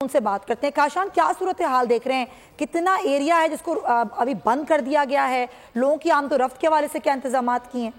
उनसे बात करते हैं। काशान, क्या सूरत हाल देख रहे हैं? कितना एरिया है जिसको अभी बंद कर दिया गया है? लोगों की आमदोरफ्त के हवाले से क्या इंतजामात किए हैं?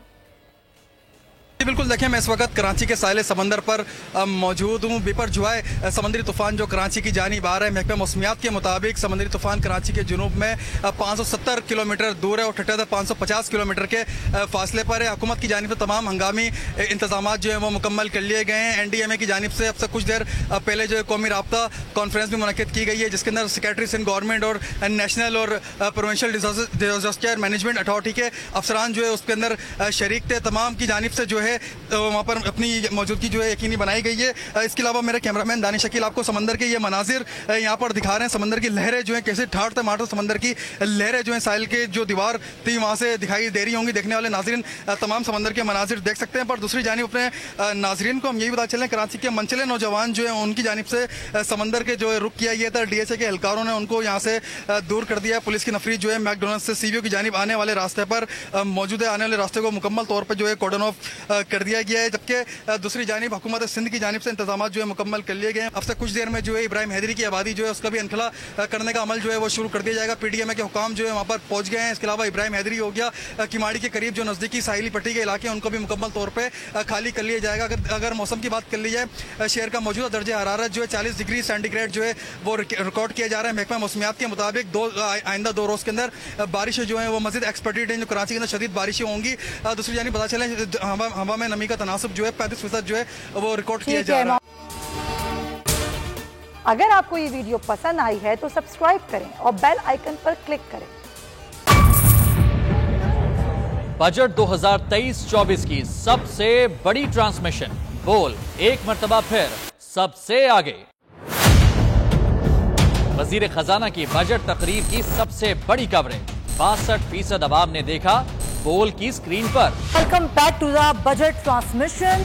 बिल्कुल, देखिए मैं इस वक्त कराची के साहिल समंदर पर मौजूद हूँ। बिपरजॉय समुद्री तूफान जो कराची की जानिब आ रहा है, महकमा मौसमियात के मुताबिक समुद्री तूफान कराची के जुनूब में 570 किलोमीटर दूर है और ठट्ठा 550 किलोमीटर के फासले पर है। हुकूमत की जानिब से तमाम हंगामी इंतजाम जो है वो मुकम्मल कर लिए गए हैं। NDMA की जानिब से अब से कुछ देर पहले जो कौमी राब्ता कॉन्फ्रेंस भी मुनक्किद की गई है, जिसके अंदर सेक्रेटरी सिंध गवर्नमेंट और नेशनल और प्रोविंशियल डिजास्टर मैनेजमेंट अथॉरिटी के अफसरान जो है उसके अंदर शरीक थे। तमाम की जानिब से जो है वहाँ पर अपनी मौजूदगी जो है यकीनी बनाई गई है। इसके अलावा मेरे कैमरामैन दानिश शकील आपको समंदर के ये मनाजिर यहाँ पर दिखा रहे हैं। समंदर की लहरें जो है कैसे ठाट टमाटर समंदर की लहरें जो है साहिल के जो दीवार थी वहाँ से दिखाई दे रही होंगी। देखने वाले नाजरीन तमाम समंदर के मनाजिर देख सकते हैं। पर दूसरी जानिब अपने नाजरीन को हम यही बता चलें, कराची के मनचले नौजवान जो है उनकी जानिब से समंदर के जो है रुख किया गया था। DSA के एहलकारों ने उनको यहाँ से दूर कर दिया है। पुलिस की नफरी जो है मैकडोनल्ड से CBO की जानिब आने वाले रास्ते पर मौजूद है। आने वाले रास्ते को मुकम्मल तौर पर जो है कॉर्डन ऑफ कर दिया गया है, जबकि दूसरी जानिब हुकूमत सिंध की जानिब से इंतजाम जो है मुकम्मल कर लिए गए हैं। अब से कुछ देर में जो है इब्राहिम हैदरी की आबादी जो है उसका भी इनखला करने का अमल जो है वो शुरू कर दिया जाएगा। PDMA के हुकाम जो है वहाँ पर पहुँच गए हैं। इसके अलावा इब्राहिम हैदरी हो गया, किमाड़ी के करीब जो नज़दीकी साहिली पट्टी के इलाके हैं उनको भी मुकम्मल तौर पर खाली कर लिया जाएगा। अगर मौसम की बात कर ली जाए, शहर का मौजूदा दर्जा हरारत जो है 40 डिग्री सेंटीग्रेड जो है वो रिकॉर्ड किया जा रहा है। महकमा मौसमियात के मुताबिक आइंदा 2 रोज़ के अंदर बारिशें जो है वो मज़ीद एक्सपेक्टेड हैं, जो कराची के अंदर शदीद बारिशें होंगी। दूसरी जानिब पता चले हवा में नमी का तनासब जो है 35% जो है वो रिकॉर्ड किया जा रहा है। अगर आपको ये वीडियो पसंद आई है तो सब्सक्राइब करें और बेल आइकन पर क्लिक करें। बजट 2023-24 की सबसे बड़ी ट्रांसमिशन बोल एक मर्तबा फिर सबसे आगे। वजीर खजाना की बजट तकरीर की सबसे बड़ी कवरेज 62% अवाम ने देखा बोल की स्क्रीन पर। Welcome back to the budget transmission.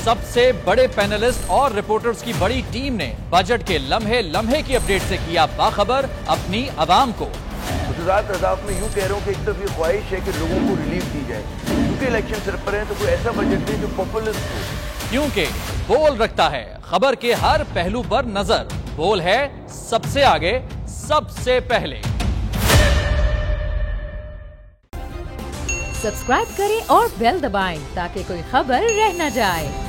सबसे बड़े पैनलिस्ट और रिपोर्टर्स की बड़ी टीम ने बजट के लम्हे लम्हे की अपडेट से किया बाखबर अपनी आवाम को। गुजरात अदाफ में यूं कह रहा हूं कि एक तरफ ये ख्वाहिश है कि लोगों को रिलीफ दी जाए, क्योंकि इलेक्शन सर पर है तो कोई ऐसा बजट दे जो पॉपुलिस्ट हो। क्योंकि बोल रखता है खबर के हर पहलू पर नजर। बोल है सबसे आगे सबसे पहले। सब्सक्राइब करें और बेल दबाएं ताकि कोई खबर रह न जाए।